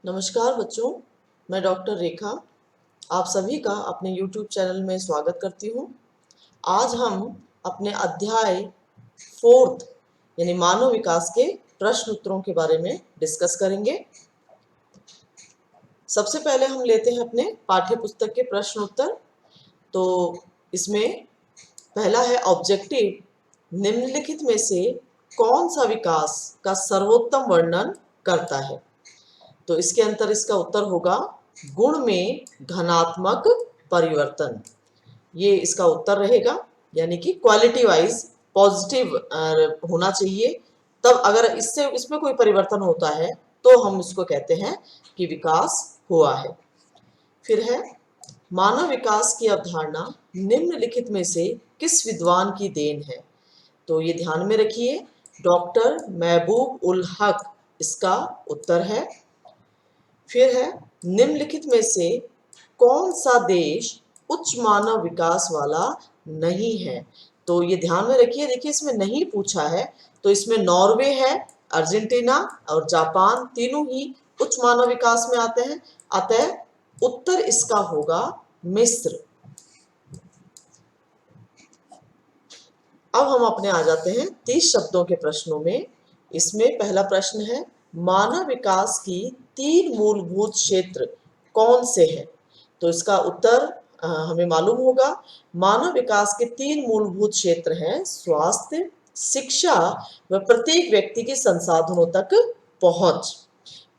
नमस्कार बच्चों, मैं डॉक्टर रेखा आप सभी का अपने YouTube चैनल में स्वागत करती हूँ। आज हम अपने अध्याय 4 यानी मानव विकास के प्रश्न उत्तरों के बारे में डिस्कस करेंगे। सबसे पहले हम लेते हैं अपने पाठ्य पुस्तक के प्रश्न उत्तर। तो इसमें पहला है ऑब्जेक्टिव, निम्नलिखित में से कौन सा विकास का सर्वोत्तम वर्णन करता है। तो इसके अंतर इसका उत्तर होगा गुण में घनात्मक परिवर्तन। ये इसका उत्तर रहेगा, यानी कि क्वालिटी वाइज पॉजिटिव होना चाहिए। तब अगर इसमें कोई परिवर्तन होता है तो हम इसको कहते हैं कि विकास हुआ है। फिर है मानव विकास की अवधारणा निम्नलिखित में से किस विद्वान की देन है। तो ये ध्यान में रखिए, डॉक्टर महबूब उल हक इसका उत्तर है। फिर है निम्नलिखित में से कौन सा देश उच्च मानव विकास वाला नहीं है। तो ये ध्यान में रखिए, देखिए इसमें नहीं पूछा है तो इसमें नॉर्वे है, अर्जेंटीना और जापान तीनों ही उच्च मानव विकास में आते हैं। अतः उत्तर इसका होगा मिस्र। अब हम अपने आ जाते हैं 30 शब्दों के प्रश्नों में। इसमें पहला प्रश्न है मानव विकास की 3 मूलभूत क्षेत्र कौन से हैं। तो इसका उत्तर हमें मालूम होगा। मानव विकास के 3 मूलभूत क्षेत्र हैं स्वास्थ्य, शिक्षा व प्रत्येक व्यक्ति के संसाधनों तक पहुंच।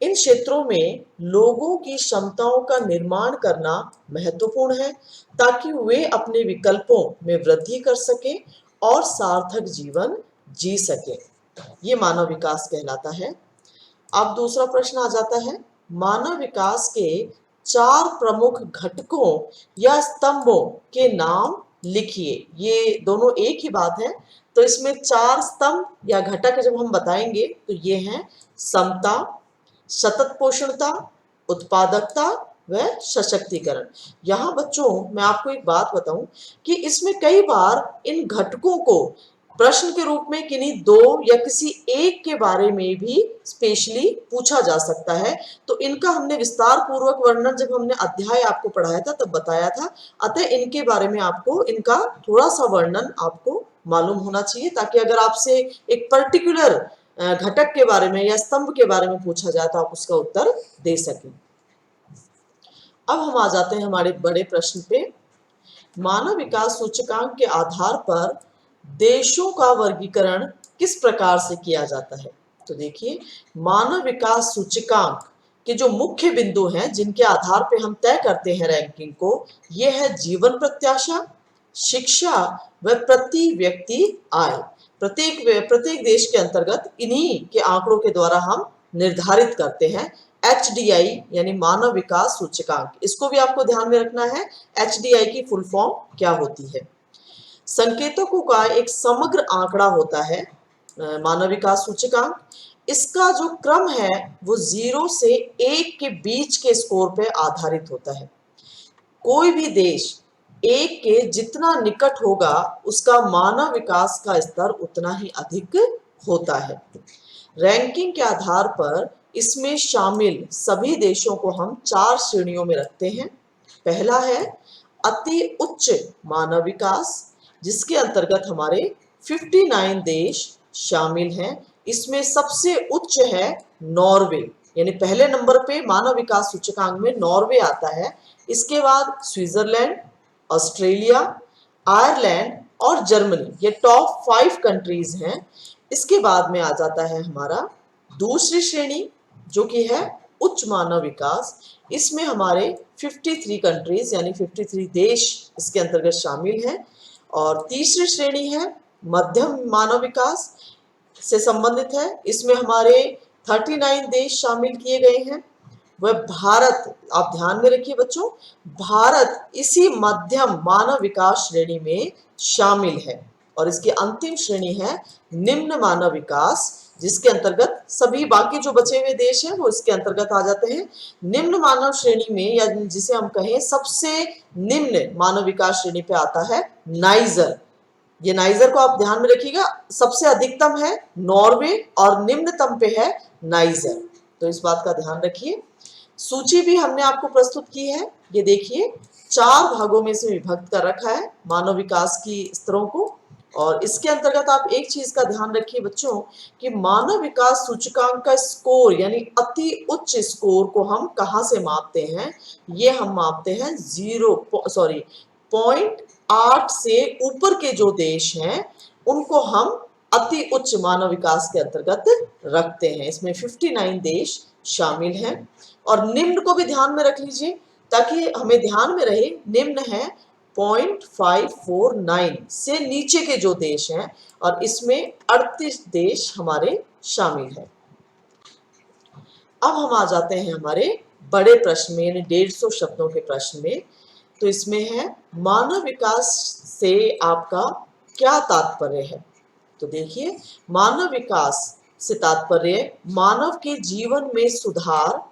इन क्षेत्रों में लोगों की क्षमताओं का निर्माण करना महत्वपूर्ण है ताकि वे अपने विकल्पों में वृद्धि कर सकें और सार्थक जीवन जी सकें। ये मानव विकास कहलाता है। अब दूसरा प्रश्न आ जाता है मानव विकास के 4 प्रमुख घटकों या स्तंभों के नाम लिखिए। ये दोनों एक ही बात है। तो इसमें 4 स्तंभ या घटक जब हम बताएंगे तो ये हैं समता, सतत पोषणता, उत्पादकता व सशक्तिकरण। यहाँ बच्चों मैं आपको एक बात बताऊं कि इसमें कई बार इन घटकों को प्रश्न के रूप में किन्हीं 2 या किसी एक के बारे में भी स्पेशली पूछा जा सकता है। तो इनका हमने विस्तार पूर्वक वर्णन जब हमने अध्याय आपको पढ़ाया था तब बताया था। अतः इनके बारे में आपको इनका थोड़ा सा वर्णन आपको मालूम होना चाहिए ताकि अगर आपसे एक पर्टिकुलर घटक के बारे में या स्तंभ के बारे में पूछा जाए तो आप उसका उत्तर दे सकें। अब हम आ जाते हैं हमारे बड़े प्रश्न पे। मानव विकास सूचकांक के आधार पर देशों का वर्गीकरण किस प्रकार से किया जाता है। तो देखिए मानव विकास सूचकांक के जो मुख्य बिंदु हैं जिनके आधार पे हम तय करते हैं रैंकिंग को, ये है जीवन प्रत्याशा, शिक्षा व प्रति व्यक्ति आय। प्रत्येक देश के अंतर्गत इन्हीं के आंकड़ों के द्वारा हम निर्धारित करते हैं। HDI यानी मानव विकास सूचकांक, इसको भी आपको ध्यान में रखना है। HDI की फुल फॉर्म क्या होती है। संकेतकों का एक समग्र आंकड़ा होता है मानव विकास सूचकांक। इसका जो क्रम है वो 0 से 1 के बीच के स्कोर पर आधारित होता है। कोई भी देश 1 के जितना निकट होगा उसका मानव विकास का स्तर उतना ही अधिक होता है। रैंकिंग के आधार पर इसमें शामिल सभी देशों को हम 4 श्रेणियों में रखते हैं। पहला है अति उच्च मानव विकास, जिसके अंतर्गत हमारे 59 देश शामिल हैं। इसमें सबसे उच्च है नॉर्वे, यानी पहले नंबर पे मानव विकास सूचकांक में नॉर्वे आता है। इसके बाद स्विट्जरलैंड, ऑस्ट्रेलिया, आयरलैंड और जर्मनी, ये टॉप 5 कंट्रीज हैं। इसके बाद में आ जाता है हमारा दूसरी श्रेणी जो कि है उच्च मानव विकास। इसमें हमारे 53 कंट्रीज यानी 53 देश इसके अंतर्गत शामिल हैं। और तीसरी श्रेणी है मध्यम मानव विकास से संबंधित है। इसमें हमारे 39 देश शामिल किए गए हैं। वह भारत, आप ध्यान में रखिए बच्चों, भारत इसी मध्यम मानव विकास श्रेणी में शामिल है। और इसकी अंतिम श्रेणी है निम्न मानव विकास, जिसके अंतर्गत सभी बाकी जो बचे हुए देश हैं वो इसके अंतर्गत आ जाते हैं। निम्न मानव श्रेणी में या जिसे हम कहें सबसे निम्न मानव विकास श्रेणी पे आता है नाइजर। ये नाइजर को आप ध्यान में रखिएगा, सबसे अधिकतम है नॉर्वे और निम्नतम पे है नाइजर, तो इस बात का ध्यान रखिए। सूची भी हमने आपको प्रस्तुत की है। ये देखिए 4 भागों में से विभक्त कर रखा है मानव विकास की स्तरों को। और इसके अंतर्गत आप एक चीज का ध्यान रखिए बच्चों कि मानव विकास सूचकांक का स्कोर यानी अति उच्च स्कोर को हम कहाँ से मापते हैं? ये हम मापते हैं 0.8 से ऊपर के जो देश हैं उनको हम अति उच्च मानव विकास के अंतर्गत रखते हैं। इसमें 59 देश शामिल हैं। और निम्न को भी ध्यान में रख लीजिए ताकि हमें ध्यान में रहे, निम्न है 0.549 से नीचे के जो देश हैं और इसमें 38 देश हमारे शामिल हैं। अब हम आ जाते हैं हमारे बड़े प्रश्न में यानी 150 शब्दों के प्रश्न में। तो इसमें है मानव विकास से आपका क्या तात्पर्य है? तो देखिए मानव विकास से तात्पर्य मानव के जीवन में सुधार,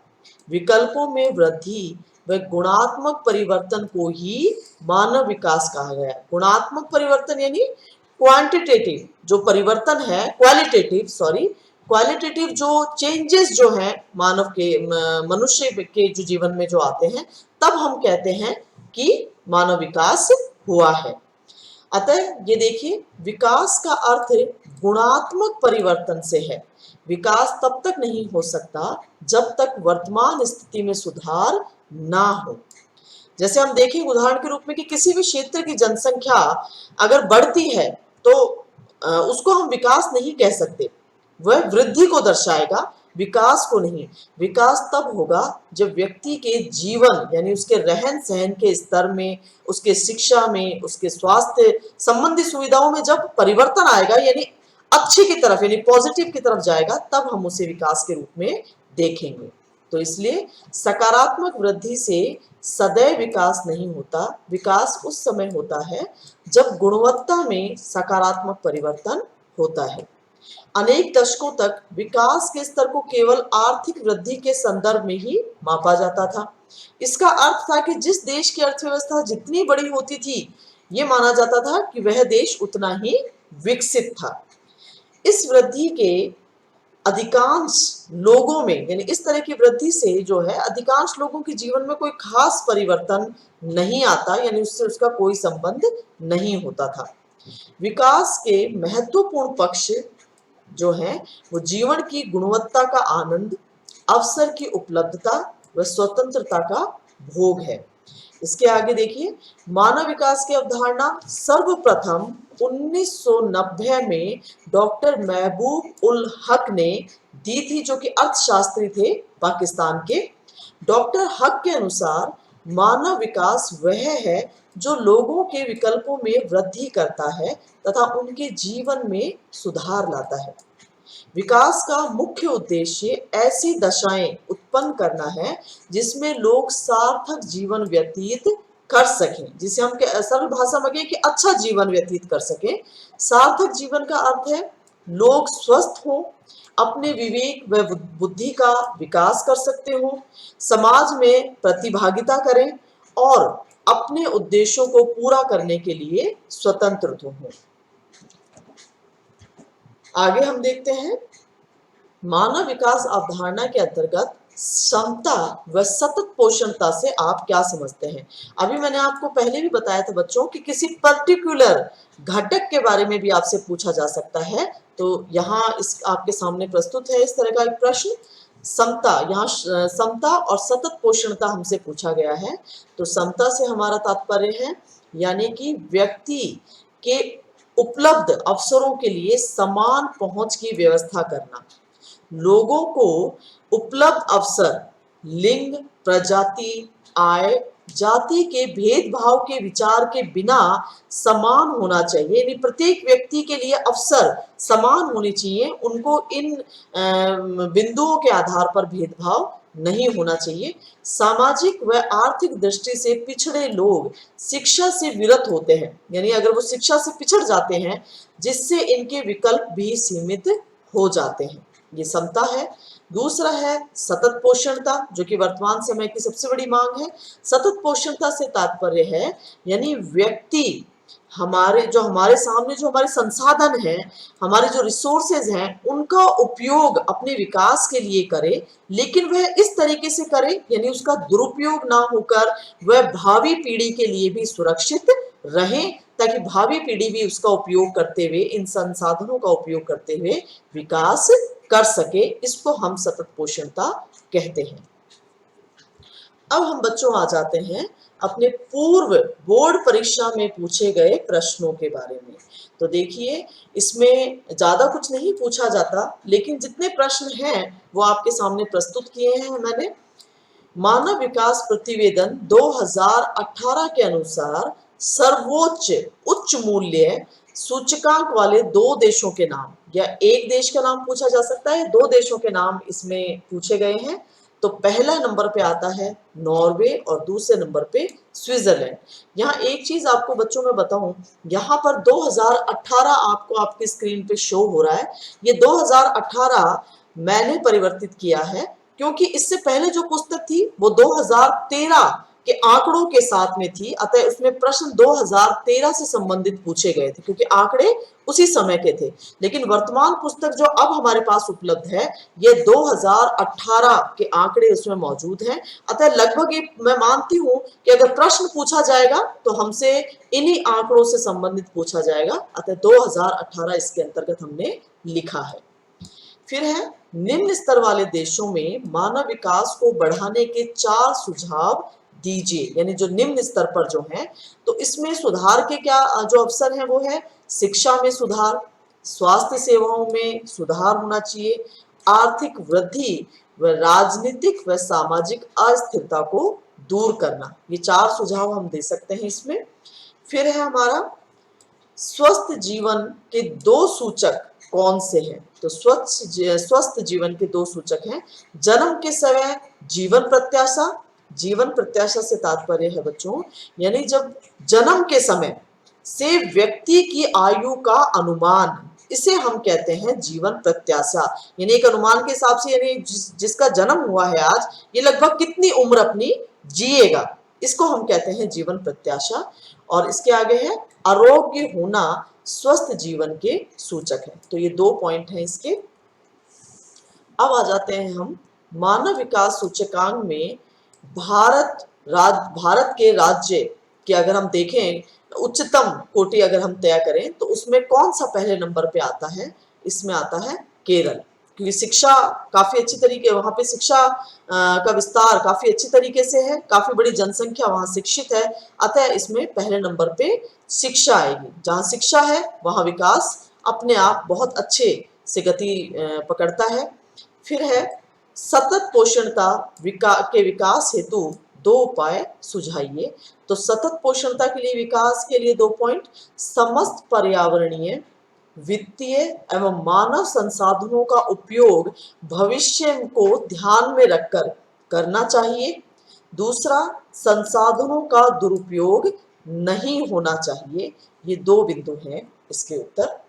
विकल्पों में वृद्धि व गुणात्मक परिवर्तन को ही मानव विकास कहा गया है। गुणात्मक परिवर्तन यानी क्वांटिटेटिव जो परिवर्तन है, क्वालिटेटिव जो चेंजेस जो हैं मानव के मनुष्य के जो जीवन में जो आते हैं तब हम कहते हैं कि मानव विकास हुआ है। अतः ये देखिए विकास का अर्थ गुणात्मक परिवर्तन से है। विकास तब तक नहीं हो सकता जब तक वर्तमान स्थिति में सुधार ना हो। जैसे हम देखें उदाहरण के रूप में कि किसी भी क्षेत्र की जनसंख्या अगर बढ़ती है तो उसको हम विकास नहीं कह सकते, वह वृद्धि को दर्शाएगा, विकास को नहीं। विकास तब होगा जब व्यक्ति के जीवन यानी उसके रहन सहन के स्तर में, उसके शिक्षा में, उसके स्वास्थ्य संबंधी सुविधाओं में जब परिवर्तन आएगा यानी अच्छे की तरफ यानी पॉजिटिव की तरफ जाएगा तब हम उसे विकास के रूप में देखेंगे। तो इसलिए सकारात्मक वृद्धि से सदैव विकास नहीं होता। विकास उस समय होता है जब गुणवत्ता में सकारात्मक परिवर्तन होता है। अनेक दशकों तक विकास के स्तर को केवल आर्थिक वृद्धि के संदर्भ में ही मापा जाता था। इसका अर्थ था कि जिस देश की अर्थव्यवस्था जितनी बड़ी होती थी, ये माना जाता था कि वह देश उतना ही विकसित था। इस वृद्धि के अधिकांश लोगों में यानी इस तरह की वृद्धि से जो है अधिकांश लोगों के जीवन में कोई खास परिवर्तन नहीं आता यानी उससे उसका कोई संबंध नहीं होता था। विकास के महत्वपूर्ण पक्ष जो है वो जीवन की गुणवत्ता का आनंद, अवसर की उपलब्धता व स्वतंत्रता का भोग है। इसके आगे देखिए मानव विकास की अवधारणा सर्वप्रथम 1990 में डॉक्टर महबूब उल हक ने दी थी जो कि अर्थशास्त्री थे पाकिस्तान के। डॉक्टर हक के अनुसार मानव विकास वह है जो लोगों के विकल्पों में वृद्धि करता है तथा उनके जीवन में सुधार लाता है। विकास का मुख्य उद्देश्य ऐसी दशाएं उत्पन्न करना है जिसमें लोग सार्थक जीवन व्यतीत कर सकें, जिसे हम सरल भाषा में कि अच्छा जीवन व्यतीत कर सकें। सार्थक जीवन का अर्थ है लोग स्वस्थ हों, अपने विवेक व बुद्धि का विकास कर सकते हों, समाज में प्रतिभागिता करें और अपने उद्देश्यों को पूरा करने के लिए स्वतंत्र हों। आगे हम देखते हैं मानव विकास अवधारणा के अंतर्गत क्षमता व सतत पोषणता से आप क्या समझते हैं? अभी मैंने आपको पहले भी बताया था बच्चों कि किसी पर्टिकुलर घटक के बारे में भी आपसे पूछा जा सकता है। तो यहाँ इस आपके सामने प्रस्तुत है इस तरह का एक प्रश्न। समता, यहाँ समता और सतत पोषणता हमसे पूछा गया है। तो समता से हमारा तात्पर्य है यानी कि व्यक्ति के उपलब्ध अवसरों के लिए समान पहुंच की व्यवस्था करना। लोगों को उपलब्ध अवसर लिंग, प्रजाति, आय, जाति के भेदभाव के विचार के बिना समान होना चाहिए यानी प्रत्येक व्यक्ति के लिए अवसर समान होने चाहिए। उनको इन बिंदुओं के आधार पर भेदभाव नहीं होना चाहिए। सामाजिक व आर्थिक दृष्टि से पिछड़े लोग शिक्षा से विरत होते हैं यानी अगर वो शिक्षा से पिछड़ जाते हैं जिससे इनके विकल्प भी सीमित हो जाते हैं। ये समता है। दूसरा है सतत पोषणता जो कि वर्तमान समय की सबसे बड़ी मांग है। सतत पोषणता से तात्पर्य है यानी व्यक्ति हमारे सामने जो हमारे संसाधन हैं, हमारे जो रिसोर्सेज हैं, उनका उपयोग अपने विकास के लिए करे, लेकिन वह इस तरीके से करे, यानी उसका दुरुपयोग ना होकर वह भावी पीढ़ी के लिए भी सुरक्षित रहे, ताकि भावी पीढ़ी भी उसका उपयोग करते हुए, इन संसाधनों का उपयोग करते हुए विकास कर सके। इसको हम सतत पोषणता कहते हैं। अब हम बच्चों आ जाते हैं अपने पूर्व बोर्ड परीक्षा में पूछे गए प्रश्नों के बारे में। तो देखिए, इसमें ज्यादा कुछ नहीं पूछा जाता, लेकिन जितने प्रश्न हैं वो आपके सामने प्रस्तुत किए हैं मैंने। मानव विकास प्रतिवेदन 2018 के अनुसार सर्वोच्च उच्च मूल्य सूचकांक वाले दो देशों के नाम, या एक देश का नाम पूछा जा सकता है, दो देशों के नाम इसमें पूछे गए हैं। तो पहला नंबर पे आता है नॉर्वे और दूसरे नंबर पे स्विट्जरलैंड। यहाँ एक चीज आपको बच्चों में बताऊं, यहाँ पर 2018 आपको आपकी स्क्रीन पे शो हो रहा है। ये 2018 मैंने परिवर्तित किया है, क्योंकि इससे पहले जो पुस्तक थी वो 2013 के आंकड़ों के साथ में थी, अतः उसमें प्रश्न 2013 से संबंधित पूछे गए थे, क्योंकि आंकड़े उसी समय के थे। लेकिन वर्तमान पुस्तक जो अब हमारे पास उपलब्ध है, ये 2018 के आंकड़े उसमें मौजूद हैं। अतः लगभग ये मैं मानती हूं कि अगर प्रश्न पूछा जाएगा तो हमसे इन्हीं आंकड़ों से संबंधित पूछा जाएगा। अतः 2018 इसके अंतर्गत हमने लिखा है। फिर है निम्न स्तर वाले देशों में मानव विकास को बढ़ाने के 4 सुझाव दीजिए, यानी जो निम्न स्तर पर जो है, तो इसमें सुधार के क्या जो अवसर हैं वो है शिक्षा में सुधार, स्वास्थ्य सेवाओं में सुधार होना चाहिए, आर्थिक वृद्धि व राजनीतिक व सामाजिक अस्थिरता को दूर करना। ये 4 सुझाव हम दे सकते हैं इसमें। फिर है हमारा स्वस्थ जीवन के 2 सूचक कौन से हैं? तो स्वस्थ जीवन के 2 सूचक हैं जन्म के समय जीवन प्रत्याशा। जीवन प्रत्याशा से तात्पर्य है बच्चों, यानी जब जन्म के समय से व्यक्ति की आयु का अनुमान, इसे हम कहते हैं जीवन प्रत्याशा। यानी एक अनुमान के हिसाब से, यानी जिसका जन्म हुआ है आज, ये लगभग कितनी उम्र अपनी जिएगा, इसको हम कहते हैं जीवन प्रत्याशा। और इसके आगे है आरोग्य होना स्वस्थ जीवन के सूचक है। तो ये 2 पॉइंट हैं इसके। अब आ जाते हैं हम मानव विकास सूचकांक में भारत के राज्य के अगर हम देखें, उच्चतम कोटि अगर हम तय करें, तो उसमें कौन सा पहले नंबर पे आता है? इसमें आता है केरल, क्योंकि शिक्षा काफी अच्छी तरीके, वहां पे शिक्षा का विस्तार काफी अच्छी तरीके से है, काफी बड़ी जनसंख्या वहां शिक्षित है, अतः इसमें पहले नंबर पे शिक्षा आएगी। जहां शिक्षा है वहां विकास अपने आप बहुत अच्छे से गति पकड़ता है। फिर है सतत पोषणता के विकास हेतु 2 उपाय सुझाइए। तो सतत पोषणता के लिए विकास के लिए 2 पॉइंट, समस्त पर्यावरणीय, वित्तीय एवं मानव संसाधनों का उपयोग भविष्य को ध्यान में रखकर करना चाहिए। दूसरा, संसाधनों का दुरुपयोग नहीं होना चाहिए। ये 2 बिंदु हैं इसके उत्तर।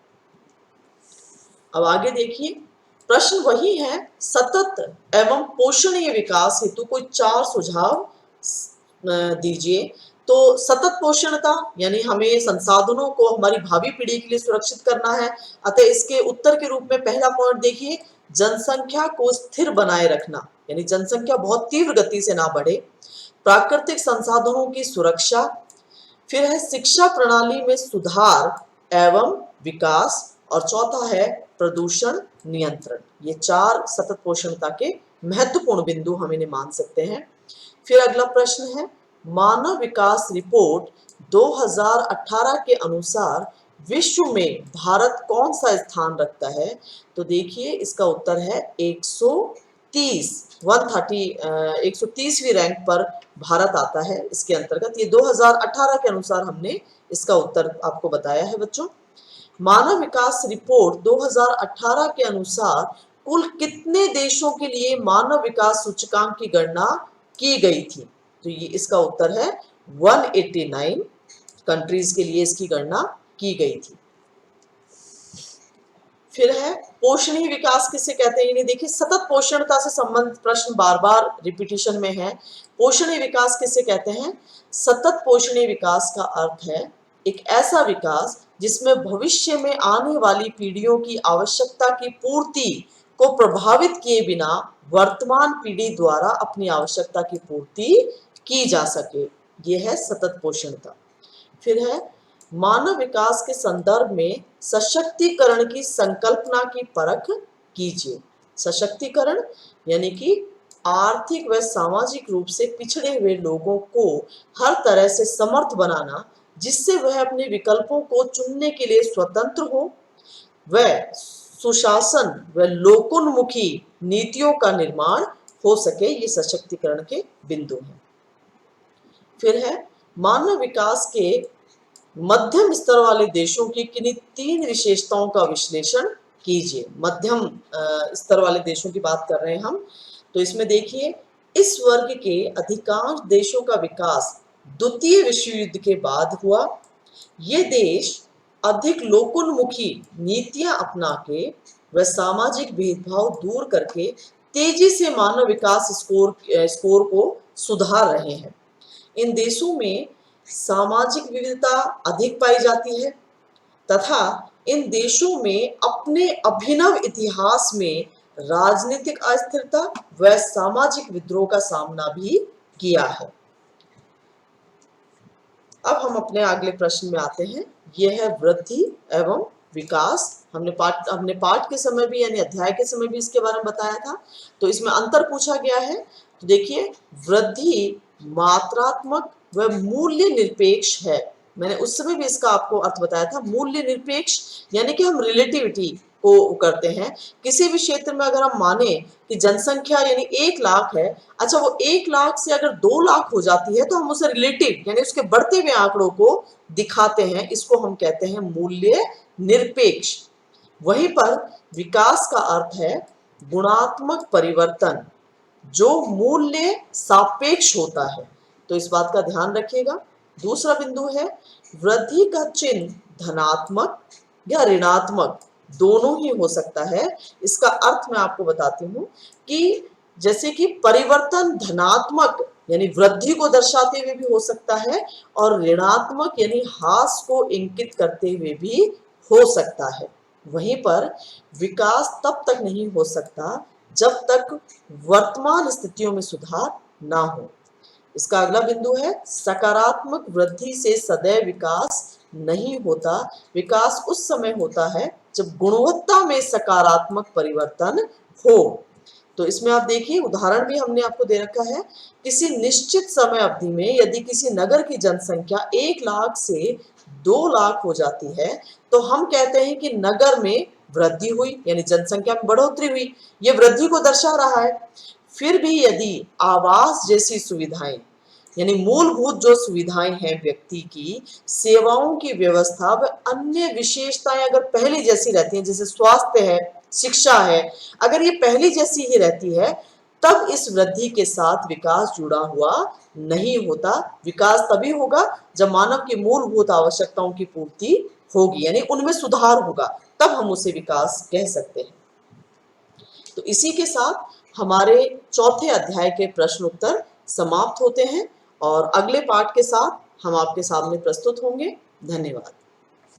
अब आगे देखिए, प्रश्न वही है, सतत एवं पोषणीय विकास हेतु कोई 4 सुझाव दीजिए। तो सतत पोषणता यानी हमें संसाधनों को हमारी भावी पीढ़ी के लिए सुरक्षित करना है, अतः इसके उत्तर के रूप में पहला पॉइंट देखिए, जनसंख्या को स्थिर बनाए रखना, यानी जनसंख्या बहुत तीव्र गति से ना बढ़े। प्राकृतिक संसाधनों की सुरक्षा। फिर है शिक्षा प्रणाली में सुधार एवं विकास, और चौथा है प्रदूषण नियंत्रण। ये 4 सतत पोषणता के महत्वपूर्ण बिंदु हम इन्हें मान सकते हैं। फिर अगला प्रश्न है, मानव विकास रिपोर्ट 2018 के अनुसार विश्व में भारत कौन सा स्थान रखता है? तो देखिए, इसका उत्तर है 130वीं रैंक पर भारत आता है इसके अंतर्गत। ये 2018 के अनुसार हमने इसका उत्तर आपको बताया है बच्चों। मानव विकास रिपोर्ट 2018 के अनुसार कुल कितने देशों के लिए मानव विकास सूचकांक की गणना की गई थी? तो ये इसका उत्तर है 189 कंट्रीज के लिए इसकी गणना की गई थी। फिर है पोषणीय विकास किसे कहते हैं? देखिए, सतत पोषणता से संबंधित प्रश्न बार बार रिपीटिशन में है। पोषणीय विकास किसे कहते हैं? सतत पोषणीय विकास का अर्थ है एक ऐसा विकास जिसमें भविष्य में आने वाली पीढ़ियों की आवश्यकता की पूर्ति को प्रभावित किए बिना वर्तमान पीढ़ी द्वारा अपनी आवश्यकता की पूर्ति की जा सके। यह है सतत पोषणता। फिर है मानव विकास के संदर्भ में सशक्तिकरण की संकल्पना की परख कीजिए। सशक्तिकरण यानी कि आर्थिक व सामाजिक रूप से पिछड़े हुए लोगों को हर तरह से समर्थ बनाना, जिससे वह अपने विकल्पों को चुनने के लिए स्वतंत्र हो। वह सुशासन व लोकोन्मुखी नीतियों का निर्माण हो सके। ये सशक्तिकरण के बिंदु हैं। फिर है मानव विकास के मध्यम स्तर वाले देशों की किन्हीं 3 विशेषताओं का विश्लेषण कीजिए। मध्यम स्तर वाले देशों की बात कर रहे हैं हम। तो इसमें देखिए, इस वर्ग के अधिकांश देशों का विकास द्वितीय विश्व युद्ध के बाद हुआ। ये देश अधिक लोकोन्मुखी नीतियां अपना के व सामाजिक भेदभाव दूर करके तेजी से मानव विकास स्कोर को सुधार रहे हैं। इन देशों में सामाजिक विविधता अधिक पाई जाती है तथा इन देशों में अपने अभिनव इतिहास में राजनीतिक अस्थिरता व सामाजिक विद्रोह का सामना भी किया है। अब हम अपने अगले प्रश्न में आते हैं। यह है वृद्धि एवं विकास। हमने पाठ के समय भी यानी अध्याय के समय भी इसके बारे में बताया था। तो इसमें अंतर पूछा गया है। तो देखिए, वृद्धि मात्रात्मक व मूल्य निरपेक्ष है। मैंने उस समय भी इसका आपको अर्थ बताया था। मूल्य निरपेक्ष यानी कि हम रिलेटिविटी को करते हैं। किसी भी क्षेत्र में अगर हम माने कि जनसंख्या यानी 1 लाख है, अच्छा वो 1 लाख से अगर 2 लाख हो जाती है तो हम उसे रिलेटिव यानी उसके बढ़ते हुए आंकड़ों को दिखाते हैं। इसको हम कहते हैं मूल्य निरपेक्ष। वहीं पर विकास का अर्थ है गुणात्मक परिवर्तन, जो मूल्य सापेक्ष होता है। तो इस बात का ध्यान रखिएगा। दूसरा बिंदु है वृद्धि का चिन्ह धनात्मक या ऋणात्मक दोनों ही हो सकता है। इसका अर्थ मैं आपको बताती हूँ कि जैसे कि परिवर्तन धनात्मक यानी वृद्धि को दर्शाते हुए भी हो सकता है और ऋणात्मक यानी ह्रास को इंगित करते हुए भी हो सकता है। वहीं पर विकास तब तक नहीं हो सकता जब तक वर्तमान स्थितियों में सुधार ना हो। इसका अगला बिंदु है सकारात्मक वृद्धि से सदैव विकास नहीं होता। विकास उस समय होता है जब गुणवत्ता में सकारात्मक परिवर्तन हो। तो इसमें आप देखिए, उदाहरण भी हमने आपको दे रखा है। किसी निश्चित समय अवधि में यदि किसी नगर की जनसंख्या 1 लाख से 2 लाख हो जाती है तो हम कहते हैं कि नगर में वृद्धि हुई यानी जनसंख्या में बढ़ोतरी हुई। ये वृद्धि को दर्शा रहा है। फिर भी यदि आवास जैसी सुविधाएं यानी मूलभूत जो सुविधाएं हैं व्यक्ति की, सेवाओं की व्यवस्था व अन्य विशेषताएं अगर पहले जैसी रहती हैं, जैसे स्वास्थ्य है, शिक्षा है, अगर ये पहली जैसी ही रहती है तब इस वृद्धि के साथ विकास जुड़ा हुआ नहीं होता। विकास तभी होगा जब मानव की मूलभूत आवश्यकताओं की पूर्ति होगी यानी उनमें सुधार होगा, तब हम उसे विकास कह सकते हैं। तो इसी के साथ हमारे चौथे अध्याय के प्रश्न उत्तर समाप्त होते हैं और अगले पाठ के साथ हम आपके सामने प्रस्तुत होंगे। धन्यवाद।